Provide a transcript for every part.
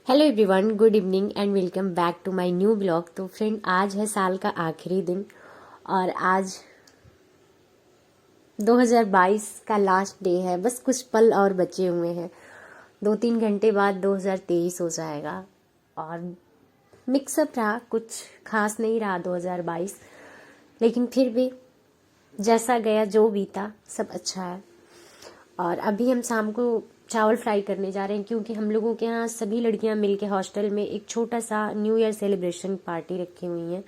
Hello everyone, good evening and welcome back to my new blog. तो friend, आज है साल का आखिरी दिन और आज 2022 का लास्ट डे है। बस कुछ पल और बचे हुए हैं। 2-3 घंटे बाद 2023 हो जाएगा और मिक्सअप रहा, कुछ खास नहीं रहा 2022, लेकिन फिर भी जैसा गया जो बीता सब अच्छा है। और अभी हम शाम को चावल फ्राई करने जा रहे हैं क्योंकि हम लोगों के यहाँ सभी लड़कियां मिलके हॉस्टल में एक छोटा सा न्यू ईयर सेलिब्रेशन पार्टी रखी हुई है।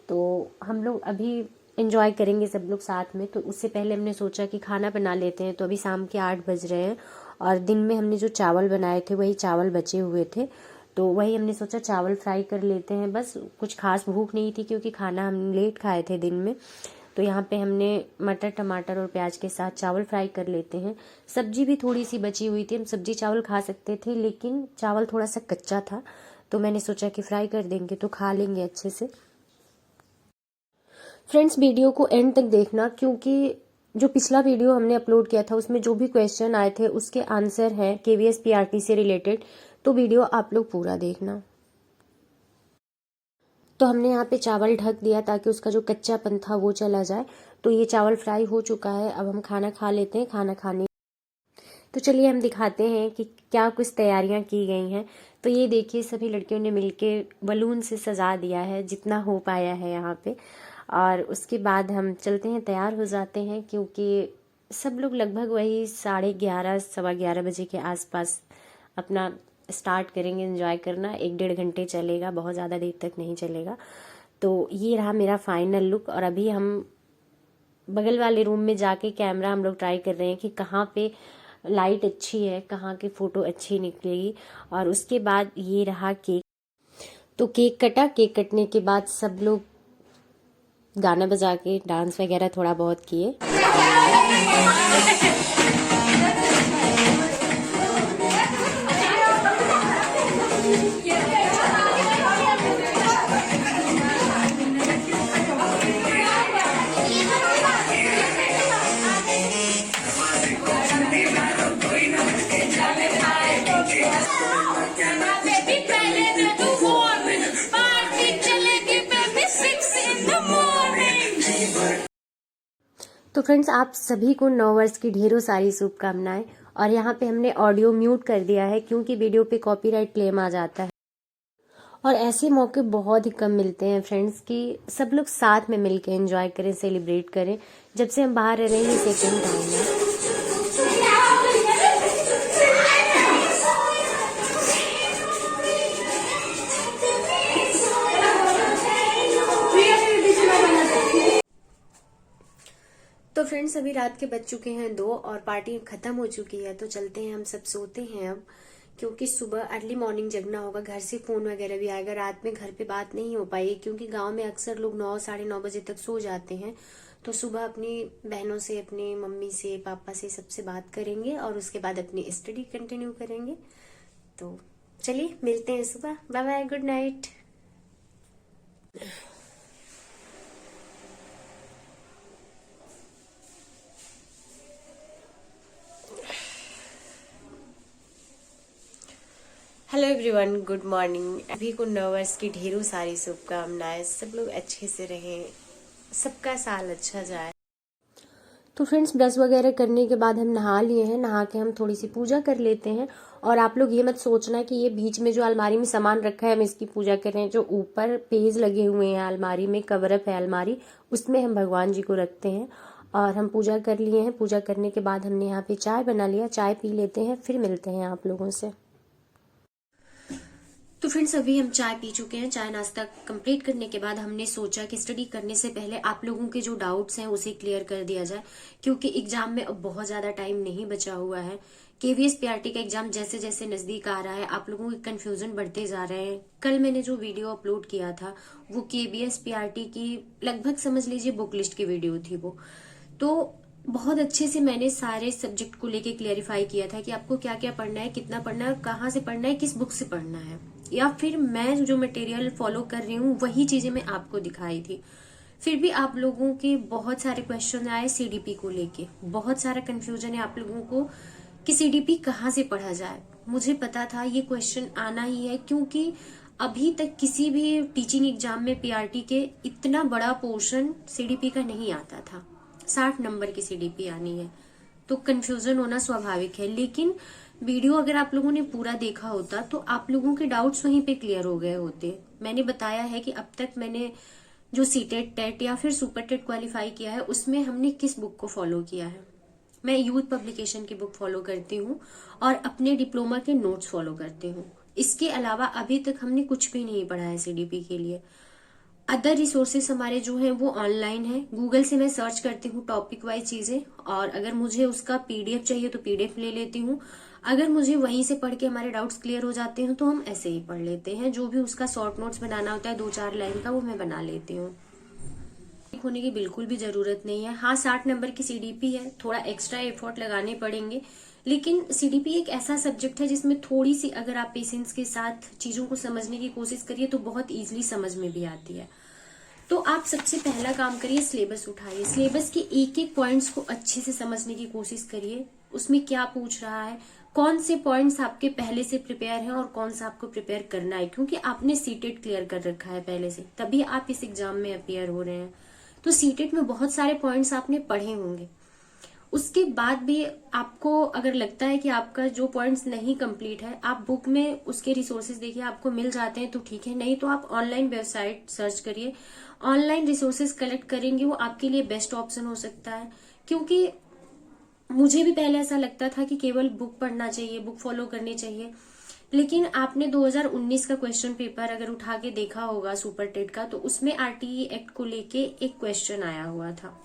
तो हम लोग अभी एंजॉय करेंगे सब लोग साथ में। तो उससे पहले हमने सोचा कि खाना बना लेते हैं। तो अभी शाम के 8 बज रहे हैं और दिन में हमने जो चावल बनाए थे वही चावल बचे हुए थे, तो वही हमने सोचा चावल फ्राई कर लेते हैं। बस कुछ खास भूख नहीं थी क्योंकि खाना हम लेट खाए थे दिन में। तो यहाँ पे हमने मटर टमाटर और प्याज के साथ चावल फ्राई कर लेते हैं। सब्जी भी थोड़ी सी बची हुई थी, हम सब्जी चावल खा सकते थे लेकिन चावल थोड़ा सा कच्चा था, तो मैंने सोचा कि फ्राई कर देंगे तो खा लेंगे अच्छे से। फ्रेंड्स, वीडियो को एंड तक देखना क्योंकि जो पिछला वीडियो हमने अपलोड किया था उसमें जो भी क्वेश्चन आए थे उसके आंसर हैं केवीएस पीआरटी से रिलेटेड, तो वीडियो आप लोग पूरा देखना। तो हमने यहाँ पे चावल ढक दिया ताकि उसका जो कच्चापन था वो चला जाए। तो ये चावल फ्राई हो चुका है, अब हम खाना खा लेते हैं। खाना खाने तो चलिए हम दिखाते हैं कि क्या कुछ तैयारियां की गई हैं। तो ये देखिए, सभी लड़कियों ने मिलके बलून से सजा दिया है जितना हो पाया है यहाँ पे। और उसके बाद हम चलते हैं, तैयार हो जाते हैं क्योंकि सब लोग लगभग वही 11:30 11:15 बजे के आसपास अपना स्टार्ट करेंगे एंजॉय करना। 1-1.5 घंटे चलेगा, बहुत ज़्यादा देर तक नहीं चलेगा। तो ये रहा मेरा फाइनल लुक। और अभी हम बगल वाले रूम में जाके कैमरा हम लोग ट्राई कर रहे हैं कि कहाँ पे लाइट अच्छी है, कहाँ की फ़ोटो अच्छी निकलेगी। और उसके बाद ये रहा केक। तो केक कटा, केक कटने के बाद सब लोग गाना बजा के डांस वगैरह थोड़ा बहुत किए। तो फ्रेंड्स, आप सभी को नव वर्ष की ढेरों सारी शुभकामनाएं। और यहाँ पे हमने ऑडियो म्यूट कर दिया है क्योंकि वीडियो पे कॉपीराइट क्लेम आ जाता है। और ऐसे मौके बहुत ही कम मिलते हैं फ्रेंड्स कि सब लोग साथ में मिलकर एंजॉय करें, सेलिब्रेट करें। जब से हम बाहर रह रहे हैं ये सेकेंड टाइम है। तो फ्रेंड्स, अभी रात के बज चुके हैं 2 और पार्टी खत्म हो चुकी है। तो चलते हैं, हम सब सोते हैं अब क्योंकि सुबह अर्ली मॉर्निंग जगना होगा। घर से फोन वगैरह भी आएगा, रात में घर पे बात नहीं हो पाएगी क्योंकि गांव में अक्सर लोग 9 साढ़े 9 बजे तक सो जाते हैं। तो सुबह अपनी बहनों से, अपनी मम्मी से, पापा से, सबसे बात करेंगे और उसके बाद अपनी स्टडी कंटिन्यू करेंगे। तो चलिए मिलते हैं सुबह। Bye bye, good night. Hello everyone, good morning. अभी को नव वर्ष की ढेरों सारी शुभकामनाएं। सब लोग अच्छे से रहें, सबका साल अच्छा जाए। तो फ्रेंड्स, ब्रश वगैरह करने के बाद हम नहा लिए हैं। नहा के हम थोड़ी सी पूजा कर लेते हैं। और आप लोग ये मत सोचना कि ये बीच में जो अलमारी में सामान रखा है हम इसकी पूजा कर रहे हैं। जो ऊपर पेज लगे हुए हैं अलमारी में, कवरअप है अलमारी, उसमें हम भगवान जी को रखते हैं। और हम पूजा कर लिए हैं। पूजा करने के बाद हमने यहाँ पे चाय बना लिया, चाय पी लेते हैं, फिर मिलते हैं आप लोगों से। तो फ्रेंड्स, अभी हम चाय पी चुके हैं। चाय नाश्ता कंप्लीट करने के बाद हमने सोचा कि स्टडी करने से पहले आप लोगों के जो डाउट्स हैं उसे क्लियर कर दिया जाए क्योंकि एग्जाम में अब बहुत ज्यादा टाइम नहीं बचा हुआ है। केवीएस पीआरटी का एग्जाम जैसे जैसे नजदीक आ रहा है आप लोगों के कंफ्यूजन बढ़ते जा रहे हैं। कल मैंने जो वीडियो अपलोड किया था वो केवीएस पीआरटी की लगभग समझ लीजिए बुक लिस्ट की वीडियो थी वो। तो बहुत अच्छे से मैंने सारे सब्जेक्ट को लेके क्लियरिफाई किया था कि आपको क्या क्या पढ़ना है, कितना पढ़ना है, कहाँ से पढ़ना है, किस बुक से पढ़ना है, या फिर मैं जो मटेरियल फॉलो कर रही हूँ वही चीजें मैं आपको दिखाई थी। फिर भी आप लोगों के बहुत सारे क्वेश्चन आए सीडीपी को लेके, बहुत सारा कंफ्यूजन है आप लोगों को कि सीडीपी कहाँ से पढ़ा जाए। मुझे पता था ये क्वेश्चन आना ही है, क्योंकि अभी तक किसी भी टीचिंग एग्जाम में पीआरटी के इतना बड़ा पोर्शन सीडीपी का नहीं आता था। 60 नंबर की सीडीपी आनी है, तो कंफ्यूजन होना स्वाभाविक है। लेकिन वीडियो अगर आप लोगों ने पूरा देखा होता तो आप लोगों के डाउट्स वहीं पे क्लियर हो गए होते। मैंने बताया है कि अब तक मैंने जो सीटेट टेट या फिर सुपर टेट क्वालिफाई किया है उसमें हमने किस बुक को फॉलो किया है। मैं यूथ पब्लिकेशन की बुक फॉलो करती हूँ और अपने डिप्लोमा के नोट्स फॉलो करती हूँ। इसके अलावा अभी तक हमने कुछ भी नहीं पढ़ा है सीडीपी के लिए। अदर रिसोर्सेस हमारे जो हैं वो ऑनलाइन है। गूगल से मैं सर्च करती हूँ टॉपिक वाइज चीजें, और अगर मुझे उसका पीडीएफ चाहिए तो पीडीएफ ले लेती हूँ। अगर मुझे वहीं से पढ़ के हमारे डाउट्स क्लियर हो जाते हैं तो हम ऐसे ही पढ़ लेते हैं। जो भी उसका शॉर्ट नोट्स बनाना होता है 2-4 लाइन का, वो मैं बना लेती हूँ। होने की बिल्कुल भी जरूरत नहीं है। हाँ, 60 नंबर की सीडीपी है, थोड़ा एक्स्ट्रा एफर्ट लगाने पड़ेंगे, लेकिन सीडीपी एक ऐसा सब्जेक्ट है जिसमें थोड़ी सी अगर आप पेशेंस के साथ चीजों को समझने की कोशिश करिए तो बहुत इजीली समझ में भी आती है। तो आप सबसे पहला काम करिए, सिलेबस उठाइए। सिलेबस के एक एक पॉइंट्स को अच्छे से समझने की कोशिश करिए। उसमें क्या पूछ रहा है, कौन से पॉइंट्स आपके पहले से प्रिपेयर हैं और कौन सा आपको प्रिपेयर करना है, क्योंकि आपने सीटेट क्लियर कर रखा है पहले से, तभी आप इस एग्जाम में अपियर हो रहे हैं। तो सीटेट में बहुत सारे पॉइंट्स आपने पढ़े होंगे। उसके बाद भी आपको अगर लगता है कि आपका जो पॉइंट्स नहीं कंप्लीट है, आप बुक में उसके रिसोर्सेज देखिए, आपको मिल जाते हैं तो ठीक है, नहीं तो आप ऑनलाइन वेबसाइट सर्च करिए। ऑनलाइन रिसोर्सेज कलेक्ट करेंगे, वो आपके लिए बेस्ट ऑप्शन हो सकता है। क्योंकि मुझे भी पहले ऐसा लगता था कि केवल बुक पढ़ना चाहिए, बुक फॉलो करनी चाहिए, लेकिन आपने 2019 का क्वेश्चन पेपर अगर उठा के देखा होगा सुपर टेट का, तो उसमें आरटीई एक्ट को लेके एक क्वेश्चन आया हुआ था,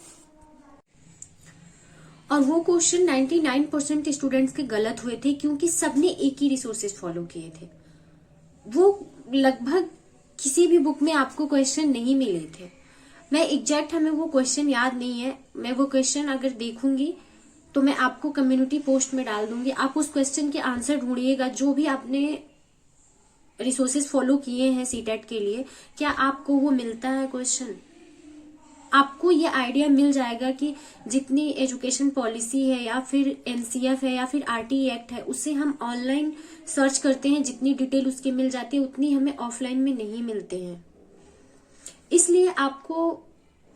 और वो क्वेश्चन 99% स्टूडेंट्स के गलत हुए थे, क्योंकि सबने एक ही रिसोर्सेज फॉलो किए थे। वो लगभग किसी भी बुक में आपको क्वेश्चन नहीं मिले थे। मैं एग्जैक्ट, हमें वो क्वेश्चन याद नहीं है, मैं वो क्वेश्चन अगर देखूंगी तो मैं आपको कम्युनिटी पोस्ट में डाल दूंगी। आप उस क्वेश्चन के आंसर ढूंढिएगा, जो भी आपने रिसोर्सेज फॉलो किए हैं सीटेट के लिए, क्या आपको वो मिलता है क्वेश्चन। आपको ये आइडिया मिल जाएगा कि जितनी एजुकेशन पॉलिसी है या फिर एनसीएफ है या फिर आरटीई एक्ट है, उससे हम ऑनलाइन सर्च करते हैं, जितनी डिटेल उसकी मिल जाती है उतनी हमें ऑफलाइन में नहीं मिलते हैं। इसलिए आपको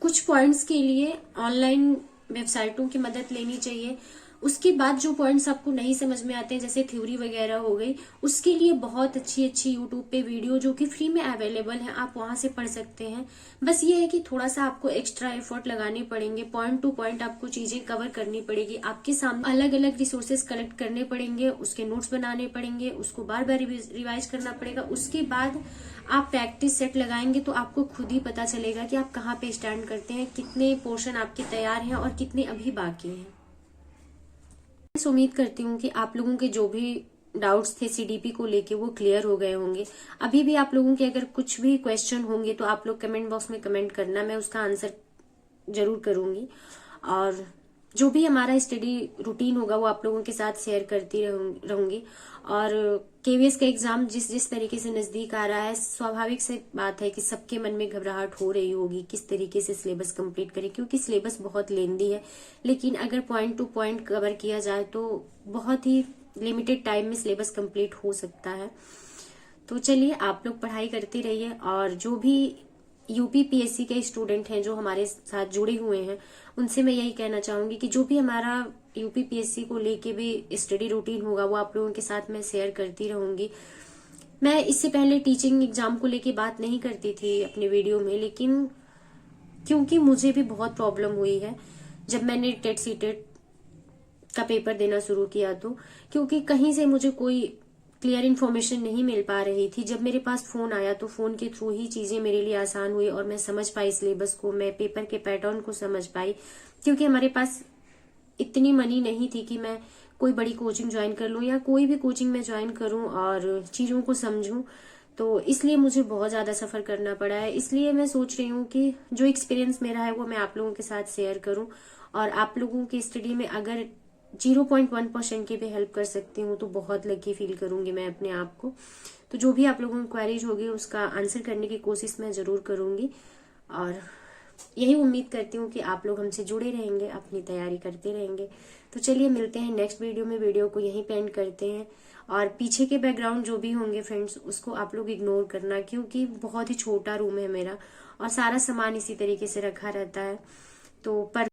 कुछ पॉइंट्स के लिए ऑनलाइन वेबसाइटों की मदद लेनी चाहिए। उसके बाद जो पॉइंट्स आपको नहीं समझ में आते हैं, जैसे थ्योरी वगैरह हो गई, उसके लिए बहुत अच्छी अच्छी यूट्यूब पे वीडियो जो कि फ्री में अवेलेबल है, आप वहां से पढ़ सकते हैं। बस ये है कि थोड़ा सा आपको एक्स्ट्रा एफर्ट लगाने पड़ेंगे, पॉइंट टू पॉइंट आपको चीजें कवर करनी पड़ेगी, आपके सामने अलग अलग रिसोर्सेज कलेक्ट करने पड़ेंगे, उसके नोट्स बनाने पड़ेंगे, उसको बार बार रिवाइज करना पड़ेगा। उसके बाद आप प्रैक्टिस सेट लगाएंगे तो आपको खुद ही पता चलेगा कि आप कहाँ पे स्टैंड करते हैं, कितने पोर्शन आपके तैयार हैं और कितने अभी बाकी हैं। उम्मीद करती हूँ कि आप लोगों के जो भी डाउट्स थे सीडीपी को लेके वो क्लियर हो गए होंगे। अभी भी आप लोगों के अगर कुछ भी क्वेश्चन होंगे तो आप लोग कमेंट बॉक्स में कमेंट करना, मैं उसका आंसर जरूर करूंगी। और जो भी हमारा स्टडी रूटीन होगा वो आप लोगों के साथ शेयर करती रहूंगी। और केवीएस का एग्जाम जिस तरीके से नजदीक आ रहा है, स्वाभाविक सी बात है कि सबके मन में घबराहट हो रही होगी किस तरीके से सिलेबस कंप्लीट करें, क्योंकि सिलेबस बहुत लेंदी है। लेकिन अगर पॉइंट टू पॉइंट कवर किया जाए तो बहुत ही लिमिटेड टाइम में सिलेबस कंप्लीट हो सकता है। तो चलिए, आप लोग पढ़ाई करते रहिए, और जो भी यूपीपीएससी के स्टूडेंट हैं जो हमारे साथ जुड़े हुए हैं, उनसे मैं यही कहना चाहूंगी कि जो भी हमारा यूपीपीएससी को लेके भी स्टडी रूटीन होगा वो आप लोगों के साथ मैं शेयर करती रहूंगी। मैं इससे पहले टीचिंग एग्जाम को लेके बात नहीं करती थी अपने वीडियो में, लेकिन क्योंकि मुझे भी बहुत प्रॉब्लम हुई है जब मैंने टेट सीटेट का पेपर देना शुरू किया, तो क्योंकि कहीं से मुझे कोई क्लियर इन्फॉर्मेशन नहीं मिल पा रही थी। जब मेरे पास फोन आया तो फोन के थ्रू ही चीजें मेरे लिए आसान हुई और मैं समझ पाई सिलेबस को, मैं पेपर के पैटर्न को समझ पाई। क्योंकि हमारे पास इतनी मनी नहीं थी कि मैं कोई बड़ी कोचिंग ज्वाइन कर लूं या कोई भी कोचिंग में ज्वाइन करूं और चीजों को समझूं, तो इसलिए मुझे बहुत ज्यादा सफर करना पड़ा है। इसलिए मैं सोच रही हूँ कि जो एक्सपीरियंस मेरा है वो मैं आप लोगों के साथ शेयर करूं, और आप लोगों की स्टडी में अगर 0.1% की भी हेल्प कर सकती हूँ तो बहुत लकी फील करूंगी मैं अपने आप को। तो जो भी आप लोगों की क्वेरीज होगी उसका आंसर करने की कोशिश मैं जरूर करूंगी। और यही उम्मीद करती हूँ कि आप लोग हमसे जुड़े रहेंगे, अपनी तैयारी करते रहेंगे। तो चलिए मिलते हैं नेक्स्ट वीडियो में। वीडियो को यहीं पे एंड करते हैं। और पीछे के बैकग्राउंड जो भी होंगे फ्रेंड्स, उसको आप लोग इग्नोर करना, क्योंकि बहुत ही छोटा रूम है मेरा और सारा सामान इसी तरीके से रखा रहता है। तो पर